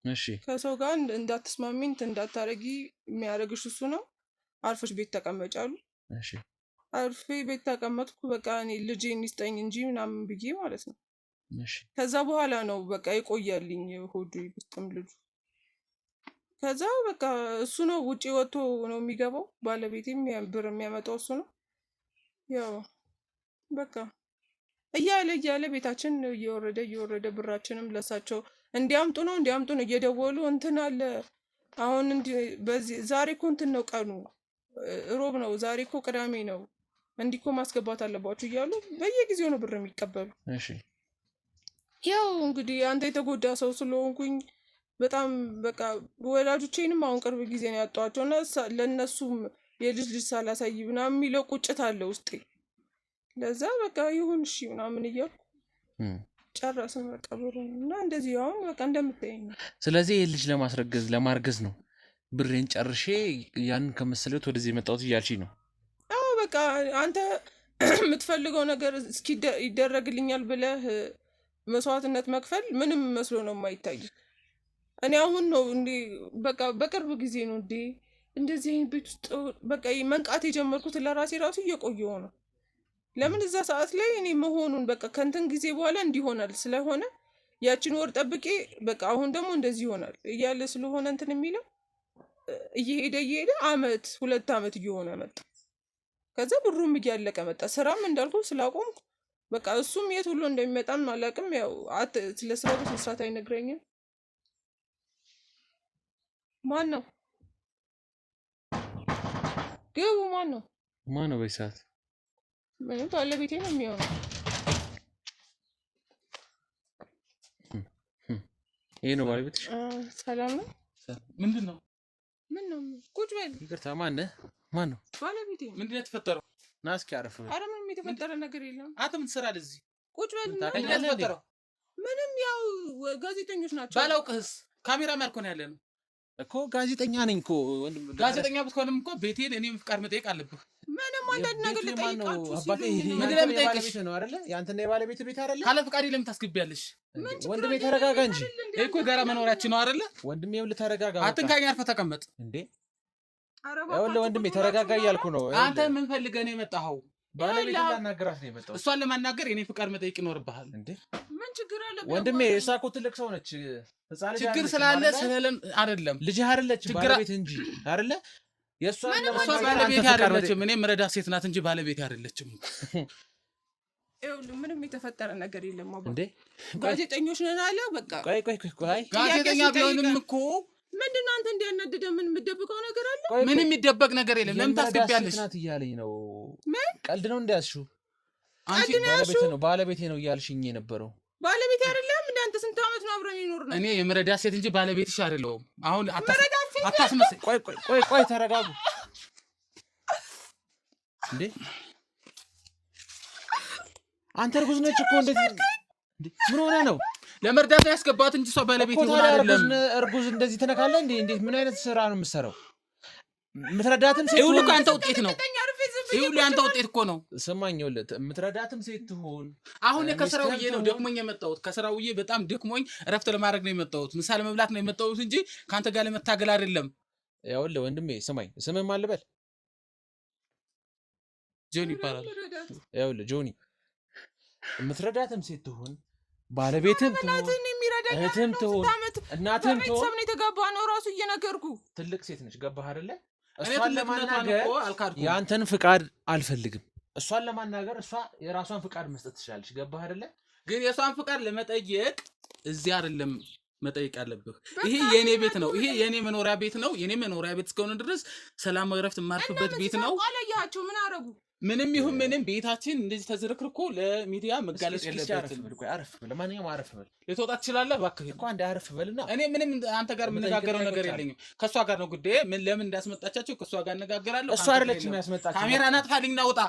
እሺ። ከሰው ጋር እንዳትስማሚ እንዳታረጊ የሚያደርግሽ እሱ ነው። አርፈሽ ቤት ተቀመጫሉ። እሺ። አርፌ ቤት ተቀመጥኩ። በቃ እኔ ልጄን ይስጠኝ እንጂ ምናምን ብዬ ማለት ነው። እሺ። ከዛ በኋላ ነው በቃ ይቆያልኝ ሆዱ ውስጥም ልጁ። ከዛ በቃ እሱ ነው ውጪ ወጥቶ ነው የሚገባው። ባለቤቴም ብር የሚያመጣው እሱ ነው። ያው በቃ እያለ ቤታችን እየወረደ ብራችንም ለሳቸው እንዲያምጡ ነው እየደወሉ እንትን አለ አሁን በዚህ ዛሬ እኮ እንትን ነው ቀኑ ሮብ ነው፣ ዛሬ እኮ ቅዳሜ ነው፣ እንዲህ እኮ ማስገባት አለባችሁ እያሉ በየጊዜው ነው ብር የሚቀበሉ። እሺ። ያው እንግዲህ አንተ የተጎዳ ሰው ስለሆንኩኝ በጣም በቃ ወላጆቼንም አሁን ቅርብ ጊዜ ነው ያጧቸው እና ለእነሱም የልጅ ሳላሳይ ምናምን የሚለው ቁጭት አለ ውስጤ። ለዛ በቃ ይሁን እሺ ምናምን እያልኩ ጨረስን በቃ ብሩን እና እንደዚህ አሁን በቃ እንደምታየኝ ነው። ስለዚህ ይህ ልጅ ለማርገዝ ነው ብሬን ጨርሼ ያን ከመሰለት ወደዚህ የመጣሁት እያልሽኝ ነው? አዎ በቃ አንተ የምትፈልገው ነገር እስኪ ይደረግልኛል ብለህ መስዋዕትነት መክፈል ምንም መስሎ ነው የማይታይ። እኔ አሁን ነው እንዴ በቃ በቅርብ ጊዜ ነው እንዴ እንደዚህ አይነት ቤት ውስጥ በቃ መንቃት የጀመርኩት። ለራሴ ራሱ እየቆየሁ ነው። ለምን እዛ ሰዓት ላይ እኔ መሆኑን በቃ ከንትን ጊዜ በኋላ እንዲሆናል ስለሆነ ያችን ወር ጠብቄ በቃ አሁን ደግሞ እንደዚህ ይሆናል እያለ ስለሆነ እንትን የሚለው እየሄደ አመት 2 አመት እየሆነ መጣ። ከዛ ብሩም እያለቀ መጣ። ስራም እንዳልኩ ስላቆምኩ በቃ እሱም የት ሁሉ እንደሚመጣም አላውቅም። ያው ስለ ስራው በስርዓት አይነግረኝም። ማን ነው ግቡ? ማን ነው በዚህ ሰዓት? ምንም ባለቤቴ ነው የሚሆነው። ይሄ ነው ባለቤትሽ? ሰላም ነው? ምንድን ነው? ምን ነው? ቁጭ በል። ይቅርታ፣ ማን ነው? ባለቤቴ። ምንድን ነው የተፈጠረው? ና እስኪ አረፍ። ኧረ ምንም የተፈጠረ ነገር የለም። አንተ ምን ትሰራለህ እዚህ? ቁጭ በል። ምንድን ነው የተፈጠረው? ምንም ያው ጋዜጠኞች ናቸው። ባላውቅህስ? ካሜራ ማልኮ ነው ያለነው እኮ ጋዜጠኛ ነኝ እኮ ወንድም። ጋዜጠኛ ብትሆንም እኮ ቤቴን እኔም ፍቃድ መጠየቅ አለብህ። ምንም አንዳንድ ነገር ልጠይቃችሁ አባቴ ምንድን ነው የምጠይቅሽ? ነው አይደለ? ያንተና የባለቤት ቤት አይደለ? ካለ ፍቃድ ለምን ታስገቢያለሽ? ወንድሜ ተረጋጋ እንጂ። ይሄ እኮ ጋራ መኖሪያችን ነው አይደለ? ወንድሜ ይኸውልህ ተረጋጋ። አትንካኝ፣ አርፈህ ተቀመጥ። እንዴ ይኸውልህ ወንድሜ ተረጋጋ እያልኩ ነው። አንተ ምን ፈልገህ ነው የመጣኸው? ባለቤት ላናገራት ነው የመጣሁት። እሷን ለማናገር የኔ ፍቃድ መጠየቅ ይኖርብሃል። እንዴ ምን ችግር አለ ወንድሜ? እሷ እኮ ትልቅ ሰው ነች። ችግር ስላለ ስለለም አይደለም። ልጅ አይደለች ባለቤት እንጂ አይደለ? እሷ ባለቤት አይደለችም። እኔ መረዳ ሴት ናት እንጂ ባለቤት አይደለችም። ይኸውልህ ምንም የተፈጠረ ነገር የለም። እንዴ ጋዜጠኞች ነን አለ። በቃ ቆይ ጋዜጠኛ ቢሆንም እኮ ምንድን ነው አንተ እንዲያናድደህ ምን የምትደብቀው ነገር አለ? ምንም የሚደበቅ ነገር የለም። ለምን ታስገቢያለሽ? ናት እያለኝ ነው። ቀልድ ነው እንዳያስሽው። አንቺ ባለቤቴ ነው እያልሽኝ የነበረው። ባለቤቴ አይደለም እንዴ? አንተ ስንት አመት ነው አብረን የኖር ነው? እኔ የመረዳ ሴት እንጂ ባለቤትሽ አይደለሁም። አሁን አታስመስል። ቆይ ተረጋጉ። እንዴ አንተ እርጉዝ ነች እኮ። እንዴት ምን ሆነ ነው? ለመርዳት ያስገባት እንጂ እሷ ባለቤት ይሆን አይደለም። እርጉዝ እንደዚህ ትነካለህ እንዴ? እንዴት ምን አይነት ስራ ነው የምትሰራው? የምትረዳትም ሴት ይሁን አንተ ውጤት ነው። ይሁን አንተ ውጤት እኮ ነው። ስማኝ ይኸውልህ የምትረዳትም ሴት ትሆን። አሁን ከስራው ውዬ ነው ደክሞኝ የመጣሁት። ከስራው ውዬ በጣም ደክሞኝ እረፍት ለማድረግ ነው የመጣሁት። ምሳ ለመብላት ነው የመጣሁት እንጂ ካንተ ጋር ለመታገል አይደለም። ይኸውልህ ወንድሜ ስማኝ፣ ስምህ ማን ልበል? ጆኒ ይባላል። ይኸውልህ ጆኒ የምትረዳትም ሴት ትሆን ባለቤትም ትሆን እህትም ትሆን እናትም ትሆን ቤተሰብ ነው የተጋባ ነው ራሱ እየነገርኩ። ትልቅ ሴት ነች። ገባህ አይደለ? እሷን ለማናገር የአንተን ፍቃድ አልፈልግም። እሷን ለማናገር እሷ የራሷን ፍቃድ መስጠት ትችላለች። ገባህ አይደለ? ግን የሷን ፍቃድ ለመጠየቅ እዚህ አይደለም መጠየቅ አለብህ። ይሄ የኔ ቤት ነው። ይሄ የኔ መኖሪያ ቤት ነው። የኔ መኖሪያ ቤት እስከሆነ ድረስ ሰላማዊ ረፍት የማርፍበት ቤት ነው። አላያቸው ምን አረጉ? ምንም ይሁን ምንም ቤታችን እንደዚህ ተዝረክርኮ ለሚዲያ መጋለጥ የለበትም። አረፍ በል፣ ለማንኛውም አረፍ በል። ልትወጣ ትችላለህ። እባክህ እኮ አንዴ አረፍ በልና። እኔ ምንም አንተ ጋር የምነጋገረው ነገር የለኝም። ከእሷ ጋር ነው ጉዳይ። ለምን እንዳስመጣቻቸው ከእሷ ጋር እነጋገራለሁ። እሷ አይደለችም ያስመጣችው። ካሜራ ናጥፋልኝ፣ ናውጣ።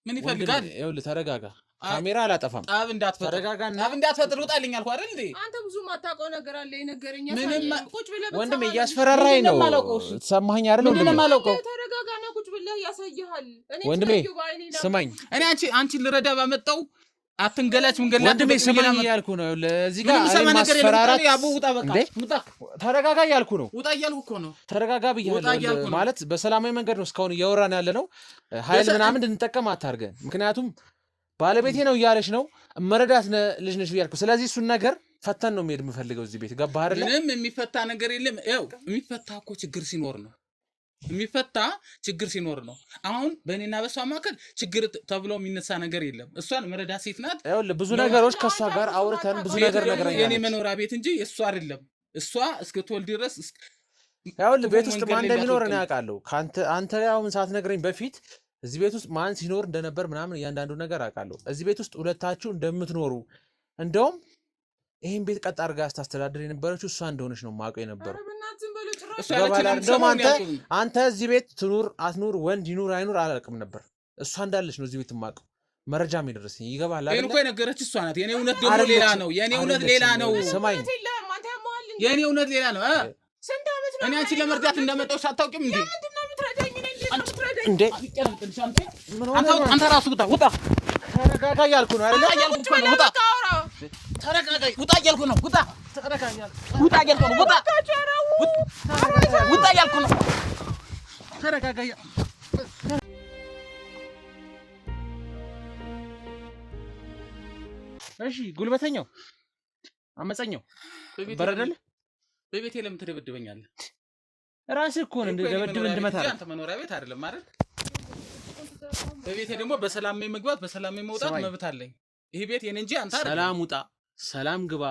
ምን ይፈልጋል? ይኸውልህ ተረጋጋ። ካሜራ አላጠፋም። ጠብ እንዳትፈጥር፣ ተረጋጋና ጠብ እንዳትፈጥር ውጣልኝ አልኩህ አይደል እንዴ? አንተ ብዙ ማታውቀው ነገር አለ የነገረኝ። ቁጭ ብለህ ወንድሜ እያስፈራራኝ ነው። ትሰማኸኝ አይደል? ምንም የማላውቀው ተረጋጋና ቁጭ ብለህ ያሳይሃል። ወንድሜ ስማኝ፣ እኔ አንቺን ልረዳ ባመጣው አትንገላች። ምን ገላች? ወንድሜ ስማኝ እያልኩ ነው። ለዚህ ጋር ማስፈራራት ያቡ ውጣ፣ በቃ ውጣ፣ ተረጋጋ እያልኩ ነው። ውጣ እያልኩ እኮ ነው። ተረጋጋ ብያለሁ። ማለት በሰላማዊ መንገድ ነው እስካሁን እያወራን ያለ ነው። ኃይል ምናምን እንድንጠቀም አታርገን። ምክንያቱም ባለቤቴ ነው እያለች ነው። መረዳት ልጅ ነች ብያልኩ። ስለዚህ እሱን ነገር ፈተን ነው የሚሄድ የምፈልገው እዚህ ቤት። ገባህ አይደለ? ምንም የሚፈታ ነገር የለም። ይኸው የሚፈታ እኮ ችግር ሲኖር ነው። የሚፈታ ችግር ሲኖር ነው። አሁን በእኔና በሷ መካከል ችግር ተብሎ የሚነሳ ነገር የለም። እሷን መረዳት ሴት ናት። ይኸውልህ ብዙ ነገሮች ከሷ ጋር አውርተን ብዙ ነገር ነግረኛለች። የኔ መኖሪያ ቤት እንጂ የእሷ አይደለም። እሷ እስክትወልድ ድረስ ይኸውልህ ቤት ውስጥ ማን እንደሚኖር እኔ አውቃለሁ። አንተ አሁን ሳትነግረኝ በፊት እዚህ ቤት ውስጥ ማን ሲኖር እንደነበር ምናምን እያንዳንዱ ነገር አውቃለሁ። እዚህ ቤት ውስጥ ሁለታችሁ እንደምትኖሩ እንደውም ይሄን ቤት ቀጥ አድርጋ ስታስተዳድር የነበረችው እሷ እንደሆነች ነው የማውቀው የነበረው። አንተ እዚህ ቤት ትኑር አትኑር፣ ወንድ ይኑር አይኑር አላውቅም ነበር። እሷ እንዳለች ነው እዚህ ቤት የማውቀው። መረጃም ይደረሰኝ ይገባል አይደል? እኮ የነገረች እሷ ናት። የኔ እውነት ደግሞ ሌላ ነው። የኔ እውነት ሌላ ነው። ስማኝ፣ የኔ እውነት ሌላ ነው። ስንት ዓመት እኔ አንቺ ለመርዳት እንደመጣሁ ሳታውቂም እንዴ? ምንድነው የምትረዳኝ? እንዴ አንተ ራስህ ውጣ። ተረጋጋ እያልኩ ነው አይደል? ውጣ እያልኩ ነው። ውጣ እያልኩ ነው። ተረጋጋ። እሺ ጉልበተኛው አመፀኛው በረደለ በቤቴ ለምን ትደበድበኛለህ? ራስህ እኮ ነው እንደደበድብ እንድመታ አንተ መኖሪያ ቤት አይደለም ማለት። በቤቴ ደግሞ በሰላም መግባት በሰላም መውጣት መብት አለኝ። ይሄ ቤት የኔ እንጂ አንተ አይደለም። ሰላም ውጣ፣ ሰላም ግባ።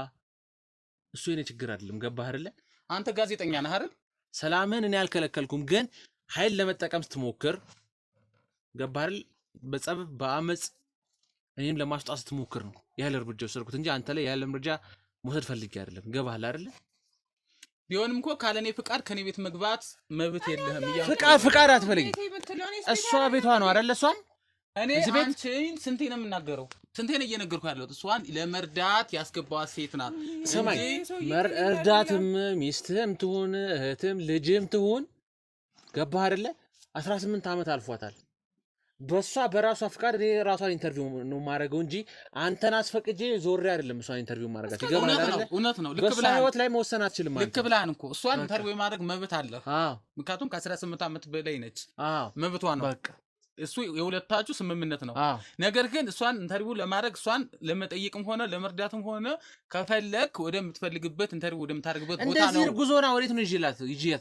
እሱ የኔ ችግር አይደለም። ገባህ አይደለ? አንተ ጋዜጠኛ ነህ አይደል? ሰላምን እኔ አልከለከልኩም፣ ግን ኃይል ለመጠቀም ስትሞክር ገባህ አይደል? በጸብ በአመጽ እኔን ለማስጣት ስትሞክር ነው ያለ እርምጃ ወሰድኩት እንጂ አንተ ላይ ያለ እርምጃ መውሰድ ፈልጌ አይደለም። ገባህ አይደለ? ቢሆንም እኮ ካለኔ ፍቃድ ከኔ ቤት መግባት መብት የለህም። ፍቃድ አትፈልኝ። እሷ ቤቷ ነው አይደለ? እሷን እኔ አንቺን ስንቴ ነው የምናገረው? ስንቴ ነው እየነገርኩ ያለሁት? እሷን ለመርዳት ያስገባዋት ሴት ናት። ሰማይ እርዳትም ሚስትህም ትሁን እህትም ልጅም ትሁን ገባህ አይደለ? 18 ዓመት አልፏታል። በሷ በራሷ ፍቃድ እኔ ራሷን ኢንተርቪው ነው ማድረገው እንጂ አንተን አስፈቅጄ ዞሬ አይደለም እሷን ኢንተርቪው ማድረጋት። ይገባል አይደለ? እውነት ነው። ልክ ብላ ህይወት ላይ መወሰን አትችልም። ልክ ብላን እኮ እሷን ኢንተርቪው ማድረግ መብት አለ። ምክንያቱም ከ18 ዓመት በላይ ነች። መብቷ ነው። በቃ እሱ የሁለታችሁ ስምምነት ነው። ነገር ግን እሷን ኢንተርቪው ለማድረግ እሷን ለመጠየቅም ሆነ ለመርዳትም ሆነ ከፈለክ ወደምትፈልግበት ኢንተርቪው ወደምታደርግበት ቦታ ነው። እንደዚህ ጉዞና ወዴት ነው ይጂላት?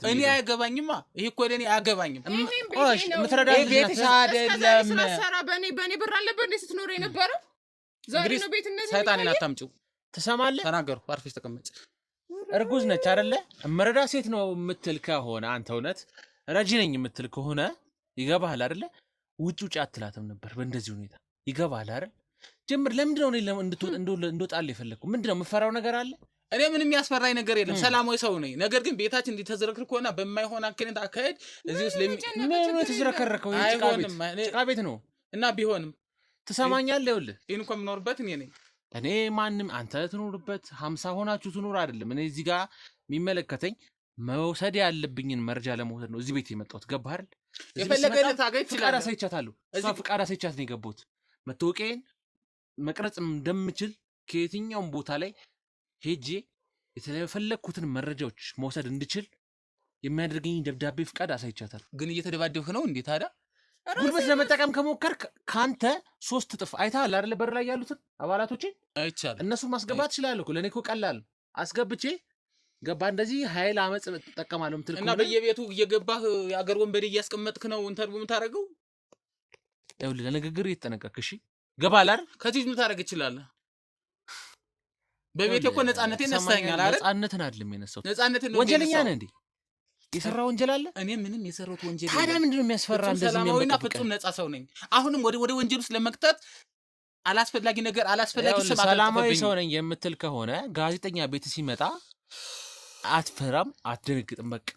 እኔ አያገባኝማ። ይሄ እኮ ለኔ አያገባኝም። ምትረዳኝ ቤትሽ አይደለም። በኔ ብር አለበት እንዴ ስትኖር የነበረው? ዛሬ ነው ቤትነት። ሰይጣኔን አታምጪው። ትሰማለህ? ተናገርኩ። አርፈሽ ተቀመጭ። እርጉዝ ነች አይደለ? መረዳ ሴት ነው የምትል ከሆነ አንተ እውነት ረጂ ነኝ የምትል ከሆነ ይገባሃል አይደለ? ውጭ አትላትም ነበር በእንደዚህ ሁኔታ። ይገባሃል አይደል? ጀምር። ለምንድን ነው እንድወጣልህ የፈለግኩ? ምንድን ነው የምፈራው ነገር አለ? እኔ ምንም ያስፈራኝ ነገር የለም። ሰላማዊ ሰው ነኝ። ነገር ግን ቤታችን እንዲተዝረክርኩና በማይሆን አከነት አካሄድ እዚህ ውስጥ ምን የተዝረከረከው? ጭቃ ቤት ነው እና ቢሆንም ትሰማኛለህ? ይኸውልህ ይሄን እንኳን የምኖርበት እኔ ነኝ። እኔ ማንም አንተ ትኖርበት 50 ሆናችሁ ትኖር አይደለም። እኔ እዚህ ጋር የሚመለከተኝ መውሰድ ያለብኝን መረጃ ለመውሰድ ነው እዚህ ቤት የመጣሁት። ገባህ አይደል? የፈለገ ታገኝ ይችላል። ፍቃድ አሳይቻታለሁ። እሷ ፍቃድ አሳይቻት ነው የገባሁት። መታወቂያዬን መቅረጽ እንደምችል ከየትኛውም ቦታ ላይ ሄጄ የተፈለግኩትን መረጃዎች መውሰድ እንድችል የሚያደርገኝ ደብዳቤ ፍቃድ አሳይቻታለሁ። ግን እየተደባደብክ ነው እንዴ ታዲያ? ጉልበት ለመጠቀም ከሞከርክ ካንተ 3 እጥፍ አይተሃል አይደል? በር ላይ ያሉትን አባላቶችን አይቻልም። እነሱ ማስገባት እችላለሁ። ለእኔ እኮ ቀላል አስገብቼ ገባ። እንደዚህ ኃይል አመጽ ተጠቀማለሁ ምትል እና በየቤቱ እየገባህ የአገር ወንበዴ እያስቀመጥክ ነው ኢንተርቪው የምታደርገው? ይኸውልህ ለንግግር እየተጠነቀቅክ እሺ። ገባህ አይደል? ከዚህ ምን ታደርግ ይችላልህ? በቤቴ እኮ ነፃነቴን ነሳኛል አይደል? ነፃነትን አይደለም የነሳሁት። ነፃነትን ነው። ወንጀለኛ ነህ እንዴ? የሰራ ወንጀል አለ? እኔ ምንም የሰራሁት ወንጀል የለም። ታዲያ ምንድነው የሚያስፈራ? እንደዚህ ሰላማዊና ፍጹም ነፃ ሰው ነኝ። አሁንም ወደ ወንጀል ውስጥ ለመክተት አላስፈላጊ ነገር አላስፈላጊ ስም አትጠብቅብኝ። ሰላማዊ ሰው ነኝ የምትል ከሆነ ጋዜጠኛ ቤት ሲመጣ አትፈራም፣ አትደነግጥም። በቃ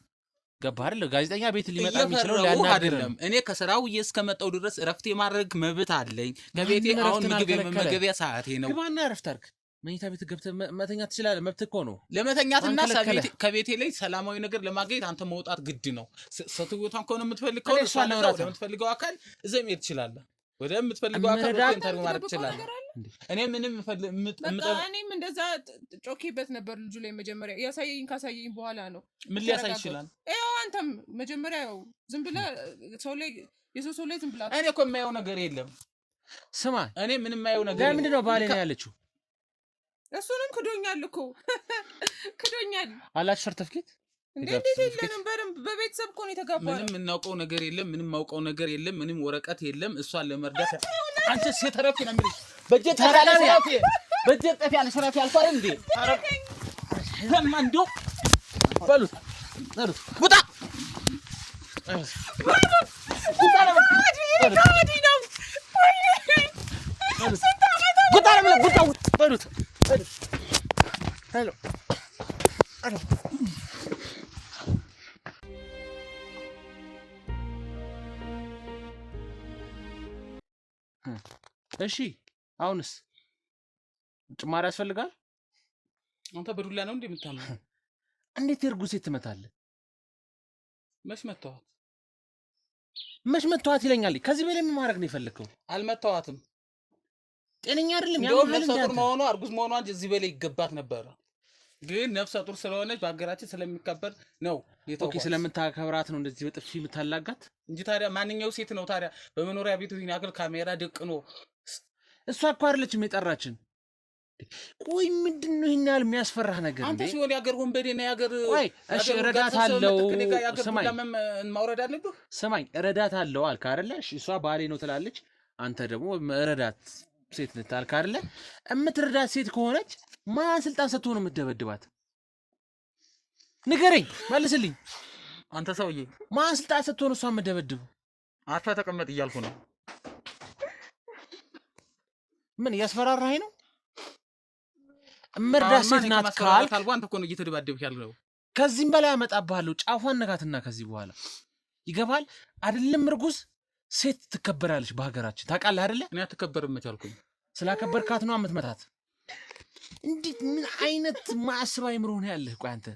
ገባህ አይደል? ጋዜጠኛ ቤት ሊመጣ የሚችለው ሊያናግርህ አይደለም። እኔ ከስራው እስከመጣሁ ድረስ እረፍት የማድረግ መብት አለኝ። ከቤቴ አሁን ምግብ የመመገቢያ ሰዓቴ ነው። ግባና እረፍት አድርግ። መኝታ ቤት ገብተህ መተኛት ትችላለህ። መብት እኮ ነው ለመተኛትና ከቤቴ ላይ ሰላማዊ ነገር ለማግኘት አንተ መውጣት ግድ ነው። ስትወጣን ከሆነ የምትፈልግ ከሆነ እሷን ለምትፈልገው አካል እዚህ መሄድ ትችላለህ። ወደ የምትፈልገው አካል ኢንተርቪው ማድረግ ትችላለህ። እኔ ምንም እኔም እንደዛ ጮኬበት ነበር ልጁ ላይ መጀመሪያ ካሳየኝ በኋላ ነው። ምን ሊያሳይ ይችላል? ያው አንተም መጀመሪያ ያው ዝም ብለህ የሰው ላይ ዝም ብለህ እኔ እኮ የማየው ነገር የለም። ስማ እኔ ምንም የማየው ነገር የለም። ለምንድን ነው ባሌ ነው ያለችው? እሱንም ክዶኛል እኮ ክዶኛል። አላችሁ ሰርተፍኬት እንዴት የለንም? በደንብ በቤተሰብ እኮ ነው የተጋባነው። ምንም የምናውቀው ነገር የለም። ምንም ማውቀው ነገር የለም። ምንም ወረቀት የለም። እሷን ለመርዳት አንቺ ሴተረፍ ነው የሚልሽ በጀት ያለ ሰራፊ አልኳር እንዴ? ለማንዶ በሉት ውጣ በሉት ሄሎ እሺ አሁንስ ጭማሪ ያስፈልጋል? አንተ በዱላ ነው እንዴ የምታምነው? እንዴት እርጉዝ ሴት ትመታለህ? መች መተዋት ይለኛል። ከዚህ በላይ ምን ማድረግ ነው የፈለከው? አልመተዋትም። ጤነኛ አይደለም። ያው ነፍሰ ጡር መሆኗ እርጉዝ መሆኗ እንጂ እዚህ በላይ ይገባት ነበር። ግን ነፍሰ ጡር ስለሆነች በአገራችን ስለሚከበር ነው ኦኬ። ስለምታከብራት ነው እንደዚህ በጥፊ የምታላጋት እንጂ ታዲያ ማንኛው ሴት ነው ታዲያ በመኖሪያ ቤቱ ይሄን ያክል ካሜራ ደቅኖ? እሷ እኮ አይደለችም የጠራችን። ቆይ ምንድነው ይሄን ያህል የሚያስፈራህ ነገር? አንተ ሲሆን ያገር ወንበዴ ነው ያገር። ቆይ እሺ እረዳታለሁ። ስማኝ ማውረድ አለብህ። ስማኝ እረዳታለሁ አልክ አይደለ? እሺ እሷ ባሌ ነው ትላለች። አንተ ደግሞ እረዳት ሴት ነች አልክ አይደለ? እምትረዳት ሴት ከሆነች ማን ስልጣን ሰጥቶ ነው የምትደበድባት? ንገረኝ፣ መልስልኝ። አንተ ሰውዬ ማን ስልጣን ሰጥቶ ነው እሷ የምትደበድብ? አርፈህ ተቀመጥ እያልኩ ነው። ምን እያስፈራራኸኝ ነው? እምርዳት ሴት ናት ካልክ አንተ እኮ ነው እየተደባደብክ ያለው። ከዚህም በላይ አመጣብሃለሁ። ጫፏን ነካትና ከዚህ በኋላ ይገባል አይደለም? እርጉዝ ሴት ትከበራለች በሀገራችን ታውቃለህ አይደለ? እኔ አትከበርም መቻልኩኝ። ስላከበርካት ነው የምትመታት። እንዴት ምን አይነት ማሰብ አይምሮ ነው ያለህ? ቆይ አንተ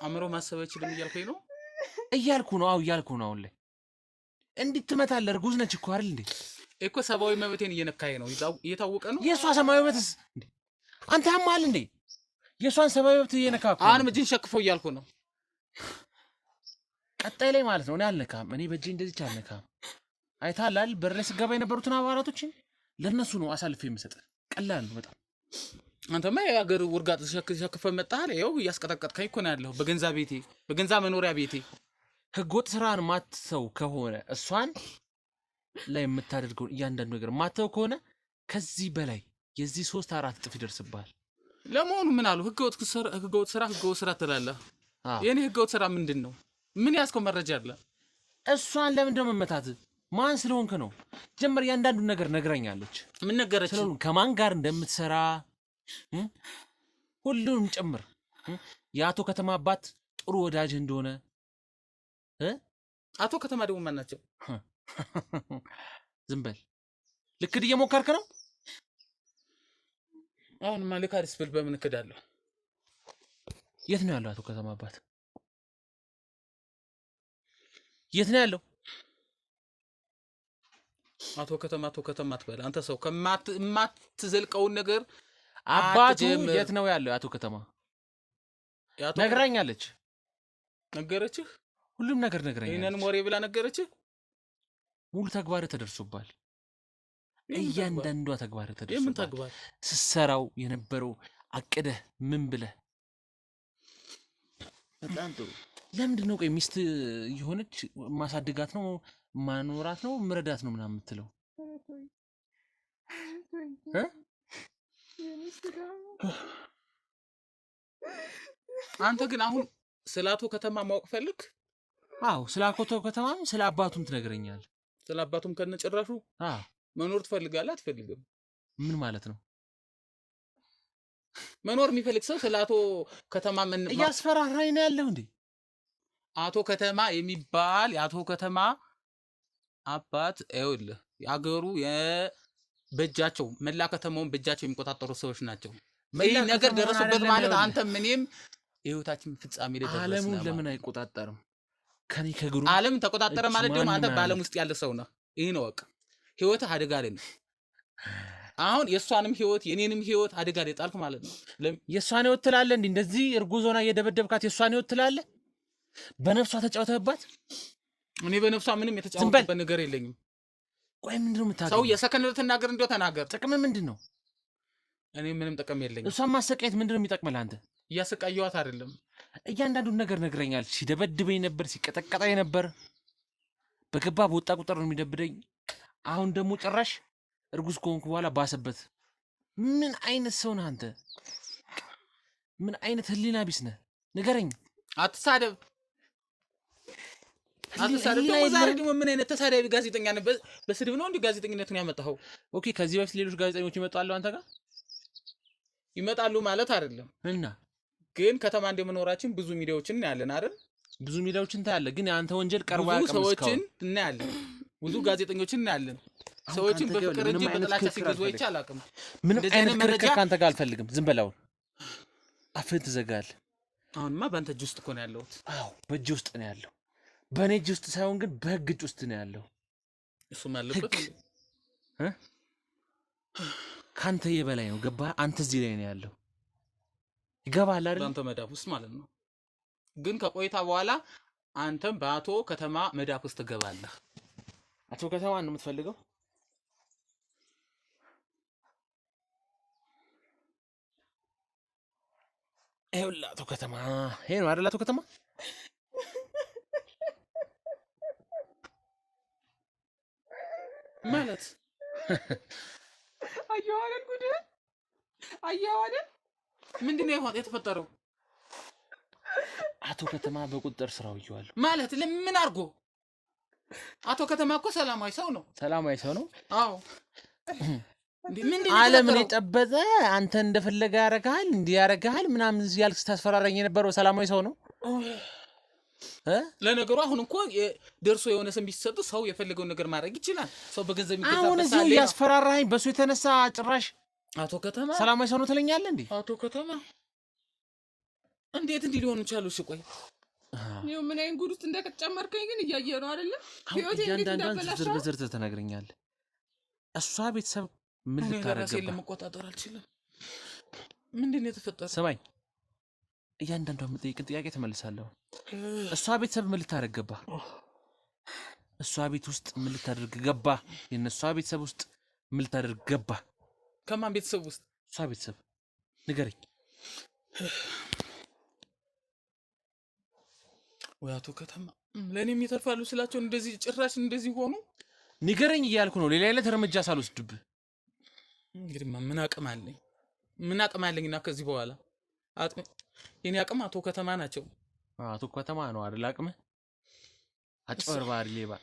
አእምሮ ማሰብ አይችልም እያልከኝ ነው? እያልኩ ነው። አዎ እያልኩ ነው። አሁን ላይ እንዴት ትመታለህ? እርጉዝ ነች እኮ አይደል እንዴ? እኮ ሰብአዊ መብቴን እየነካኸኝ ነው። እየታወቀ ነው። የእሷ ሰብአዊ መብትስ እንዴ? አንተ ያማል እንዴ? የእሷን ሰብአዊ መብት እየነካኩ አሁንም እጅን ሸክፈው እያልኩ ነው። ቀጣይ ላይ ማለት ነው። እኔ አልነካም። እኔ በእጄ እንደዚህ አልነካም። አይታላል በር ላይ ስገባ የነበሩትን አባላቶችን ለነሱ ነው አሳልፌ የምሰጥ። ቀላል ነው በጣም። አንተማ የሀገር ውርጋጥ ሸክፈህ መጣህ። ይኸው እያስቀጠቀጥከኝ እኮ ነው ያለው በገንዛ ቤቴ፣ በገንዛ መኖሪያ ቤቴ። ህገወጥ ስራን ማትተው ከሆነ እሷን ላይ የምታደርገውን እያንዳንዱ ነገር ማተው ከሆነ ከዚህ በላይ የዚህ 3-4 እጥፍ ይደርስብሃል። ለመሆኑ ምን አሉ? ህገወጥ ስራ ትላለህ። የኔ ህገወጥ ስራ ምንድን ነው? ምን ያዝከው መረጃ አለ? እሷን ለምን ደሞ መመታት? ማን ስለሆንክ ነው? ጀመር እያንዳንዱ ነገር ነግረኛለች። ምን ነገረች? ከማን ጋር እንደምትሰራ ሁሉንም ጭምር። የአቶ ከተማ አባት ጥሩ ወዳጅ እንደሆነ። አቶ ከተማ ደግሞ ማን ናቸው? ዝም በል። ልክድ እየሞከርክ ነው። አሁንማ ልካድስ ብል በምን እክዳለሁ? የት ነው ያለው አቶ ከተማ አባት? የት ነው ያለው? አቶ ከተማ አትበል አንተ ሰው። ከማትዘልቀውን ነገር አባቱ የት ነው ያለው? አቶ ከተማ ነግራኛለች። ነገረችህ? ሁሉም ነገር ነግራኛለች። ይሄንን ሞሬ ብላ ነገረችህ? ሙሉ ተግባር ተደርሶባል። እያንዳንዷ ተግባር ተደርሶባል። የምን ተግባር? ስሰራው የነበረው አቅደህ ምን ብለህ። በጣም ጥሩ። ለምንድን ነው ቆይ ሚስት የሆነች ማሳደጋት ነው ማኖራት ነው ምረዳት ነው ምናምን የምትለው? አንተ ግን አሁን ስለ አቶ ከተማ ማወቅ ፈልግ? አዎ ስለ አቶ ከተማም ስለ አባቱም ትነግረኛለህ። ስለ አባቱም ከነጭራሹ መኖር ትፈልጋለህ? አትፈልግም? ምን ማለት ነው? መኖር የሚፈልግ ሰው ስለ አቶ ከተማ ምን እያስፈራራኝ ነው ያለው እንዴ? አቶ ከተማ የሚባል የአቶ ከተማ አባት ይኸውልህ የአገሩ በእጃቸው መላ ከተማውን በእጃቸው የሚቆጣጠሩ ሰዎች ናቸው። ይህ ነገር ደረሰበት ማለት አንተም እኔም የህይወታችን ፍጻሜ ላይ ደረስን። ዓለሙን ለምን አይቆጣጠርም? ከኔ ከግሩ ዓለም ተቆጣጠረ ማለት ደግሞ አንተ በዓለም ውስጥ ያለ ሰው ነህ። ይህ ነው ወቅ ህይወትህ አደጋ ላይ ነው። አሁን የእሷንም ህይወት የኔንም ህይወት አደጋ ላይ ጣልክ ማለት ነው። የእሷን ህይወት ትላለህ እንዴ? እንደዚህ እርጉዝ ሆና እየደበደብካት የእሷን ህይወት ትላለህ? በነፍሷ ተጫውተህባት? እኔ በነፍሷ ምንም የተጫወተበት ነገር የለኝም። ቆይ ምንድነው የምታገኘው? ሰው የሰከንድ ተናገር እንደው ተናገር። ጥቅም ምንድነው? እኔ ምንም ጥቅም የለኝም። እሷን ማሰቃየት ምንድነው የሚጠቅመህ አንተ? እያሰቃየኋት አይደለም። እያንዳንዱን ነገር ነግረኛል። ሲደበድበኝ ነበር፣ ሲቀጠቀጠኝ ነበር። በገባ በወጣ ቁጥር ነው የሚደብደኝ። አሁን ደግሞ ጭራሽ እርጉዝ ከሆንኩ በኋላ ባሰበት። ምን አይነት ሰው ነህ አንተ? ምን አይነት ህሊና ቢስ ነህ? ንገረኝ። አትሳደብ። ደግሞ ዛሬ ደግሞ ምን አይነት ተሳዳቢ ጋዜጠኛ ነህ? በስድብ ነው እንዴ ጋዜጠኝነቱን ያመጣኸው? ኦኬ ከዚህ በፊት ሌሎች ጋዜጠኞች ይመጣሉ አንተ ጋር? ይመጣሉ ማለት አይደለም እና ግን ከተማ እንደመኖራችን ብዙ ሚዲያዎችን እናያለን አይደል? ብዙ ሚዲያዎችን ታያለህ። ግን አንተ ወንጀል ቀርባ ብዙ ሰዎችን እናያለን። ብዙ ጋዜጠኞችን እናያለን። ሰዎችን በፍቅር እንጂ በጥላቻ ሲገዙ አይቼ አላውቅም። ምንም አይነት ክርክር ካንተ ጋር አልፈልግም። ዝም በል አሁን አፍህን ትዘጋለህ። አሁንማ በአንተ እጅ ውስጥ እኮ ነው ያለሁት። አዎ በእጅ ውስጥ ነው ያለው። በእኔ እጅ ውስጥ ሳይሆን ግን በህግ እጅ ውስጥ ነው ያለው። እሱም ያለበት ካንተ የበላይ ነው። ገባህ? አንተ እዚህ ላይ ነው ያለው። ይገባሃል አይደል? አንተ መዳፍ ውስጥ ማለት ነው። ግን ከቆይታ በኋላ አንተም በአቶ ከተማ መዳፍ ውስጥ ትገባለህ። አቶ ከተማ ነው የምትፈልገው? ይኸውልህ አቶ ከተማ፣ ይሄ ነው አይደል? አቶ ከተማ ማለት አየኸው አይደል? ጉድ አየኸው አይደል? ምንድን ነው የተፈጠረው? አቶ ከተማ በቁጥጥር ስር አውዬዋለሁ። ማለት ለምን አድርጎ? አቶ ከተማ እኮ ሰላማዊ ሰው ነው። ሰላማዊ ሰው ነው? አዎ። ዓለምን የጨበጠ አንተ እንደፈለገ ያደርግሃል፣ እንዲህ ያደርግሃል ምናምን ያልክ ስታስፈራራኝ የነበረው ሰላማዊ ሰው ነው። ለነገሩ አሁን እኮ ደርሶ የሆነ ስም ቢሰጥ ሰው የፈለገውን ነገር ማድረግ ይችላል። ሰው በገንዘብ የሚገዛበት አሁን እዚህ ያስፈራራኝ በሱ የተነሳ ጭራሽ አቶ ከተማ ሰላማዊ ሰው ነው ትለኛለህ እንዴ? አቶ ከተማ እንዴት እንዲህ ሊሆን ይችላል? እሺ ቆይ ይኸው ምን አይነት ጉድ ውስጥ እንደጨመርከኝ ግን እያየህ ነው አይደለ? ህይወቴ እንዴት እንዳበላሽ ዝርዝር ትነግረኛለህ። እሷ ቤተሰብ ምን ልታረጋጋ? ለመቆጣጠር አልችልም። ምንድን ነው የተፈጠረው? ስማኝ፣ እያንዳንዷ የምጠይቅን ጥያቄ ተመልሳለሁ። እሷ ቤተሰብ ምን ልታረግ ገባ? እሷ ቤት ውስጥ ምን ልታደርግ ገባ? የነሷ ቤተሰብ ውስጥ ምን ልታደርግ ገባ? ከማን ቤተሰብ ውስጥ? እሷ ቤተሰብ ንገረኝ። ወይ አቶ ከተማ ለእኔም ይተርፋሉ ስላቸው እንደዚህ ጭራሽ እንደዚህ ሆኑ? ንገረኝ እያልኩ ነው፣ ሌላ አይነት እርምጃ ሳልወስድብህ። እንግዲህ ምን አቅም አለኝ? ምን አቅም አለኝና ከዚህ በኋላ የኔ አቅም አቶ ከተማ ናቸው። አቶ ከተማ ነው አይደል አቅምህ? አጭበርባሪ፣ ሌባ፣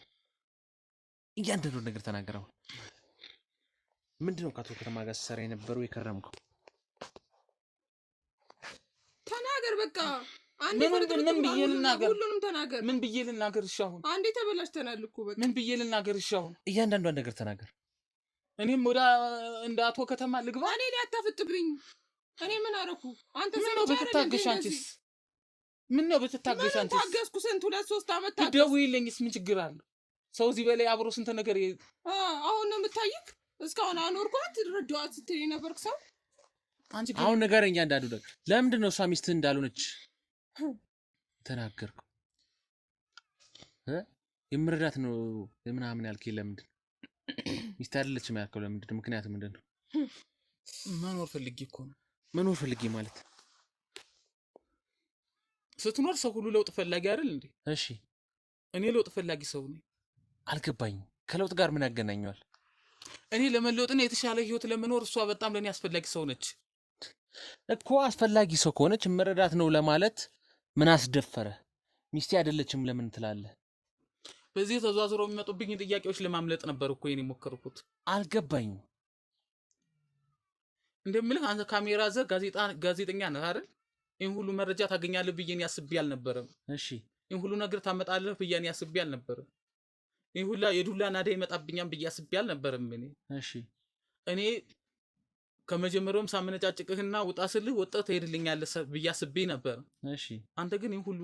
እያንዳንዱ ነገር ተናገረው። ምንድነው ከአቶ ከተማ ጋር ሰራ የነበረው የከረምከው? ተናገር በቃ። አንዴ ምን ብዬ ልናገር? ሁሉንም ተናገር። ምን ብዬ ልናገር? እሺ አሁን አንዴ ተበላሽተናል እኮ በቃ። ምን ብዬ ልናገር? እሺ አሁን እያንዳንዷን ነገር ተናገር። እኔም ወደ እንደ አቶ ከተማ ልግባ? እኔ ላይ አታፍጥብኝ። እኔ ምን አደረኩ? አንተ ምን ነው ብትታገሽ አንቺስ? ምን ነው ብትታገሽ አንቺስ? ታገስኩ ስንት 2-3 ዓመት ታገስኩ። ደውይልኝስ ምን ችግር አለ? ሰው እዚህ በላይ አብሮ ስንት ነገር አሁን ነው የምታይክ? እስካሁን አኖርኳት ረዳዋት ስትይ ነበርክ ሰው። አንቺ አሁን ንገረኝ እያንዳንዱ ነገር። ለምንድን ነው እሷ ሚስትህ እንዳልሆነች ተናገርኩ? የምረዳት ነው ምናምን ያልከኝ ለምንድን ነው? ሚስት አይደለችም ያልከው ለምንድን ነው? ምክንያቱ ምንድን ነው? መኖር ፈልጌ እኮ ነው። መኖር ፈልጌ ማለት ስትኖር ሰው ሁሉ ለውጥ ፈላጊ አይደል እንዴ? እሺ እኔ ለውጥ ፈላጊ ሰው ነኝ። አልገባኝም። ከለውጥ ጋር ምን ያገናኘዋል? እኔ ለመለወጥና የተሻለ ህይወት ለመኖር እሷ በጣም ለኔ አስፈላጊ ሰው ነች እኮ። አስፈላጊ ሰው ከሆነች መረዳት ነው ለማለት ምን አስደፈረ? ሚስቴ አይደለችም ለምን ትላለህ? በዚህ ተዟዙረው የሚመጡብኝ ጥያቄዎች ለማምለጥ ነበር እኮ የኔ ሞከርኩት። አልገባኝም። እንደምልህ አንተ ካሜራ ዘ ጋዜጠኛ ነህ አይደል? ይሄን ሁሉ መረጃ ታገኛለህ ብዬ እኔ አስቤ አልነበረም። እሺ ይሄን ሁሉ ነገር ታመጣለህ ብዬ እኔ አስቤ አልነበረም። ይሄን ሁሉ የዱላ ናዳ ይመጣብኛል ብዬ አስቤ አልነበረም። እሺ እኔ ከመጀመሪያውም ሳመነጫጭቅህና ውጣ ስልህ ወጣህ ትሄድልኛለህ ብዬ አስቤ ነበር። እሺ አንተ ግን ይሄን ሁሉ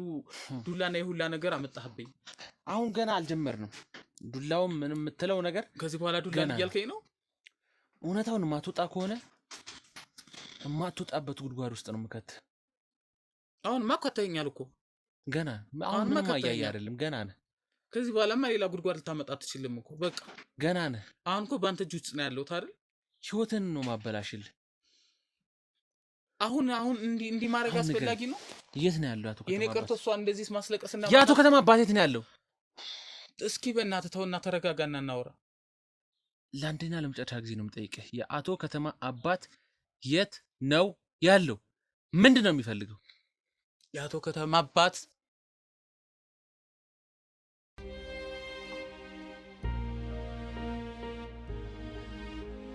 ዱላና የሁላ ነገር አመጣህብኝ። አሁን ገና አልጀመርንም። ዱላውም ምንም የምትለው ነገር ከዚህ በኋላ ዱላ እያልከኝ ነው? እውነታውን ማትወጣ ከሆነ የማትወጣበት ጉድጓድ ውስጥ ነው የምከትህ። አሁንማ ከተኸኛል እኮ ገና። አሁን ምንም አያየህ አይደለም፣ ገና ነህ። ከዚህ በኋላማ ሌላ ጉድጓድ ልታመጣ አትችልም እኮ በቃ ገና ነህ። አሁን እኮ በአንተ እጅ ውስጥ ነው ያለሁት አይደል? ህይወትን ነው ማበላሽልህ። አሁን እንዲህ ማድረግ አስፈላጊ ነው? የት ነው ያለው አቶ ከተማ? የኔ ቀርቶ እሷ እንደዚህ ማስለቀስና የአቶ ከተማ አባት የት ነው ያለው? እስኪ በእናትህ ተውና ተረጋጋና እናውራ። ለአንዴና ለመጨረሻ ጊዜ ነው የምጠይቅህ። የአቶ ከተማ አባት የት ነው ያለው? ምንድን ነው የሚፈልገው? የአቶ ከተማ አባት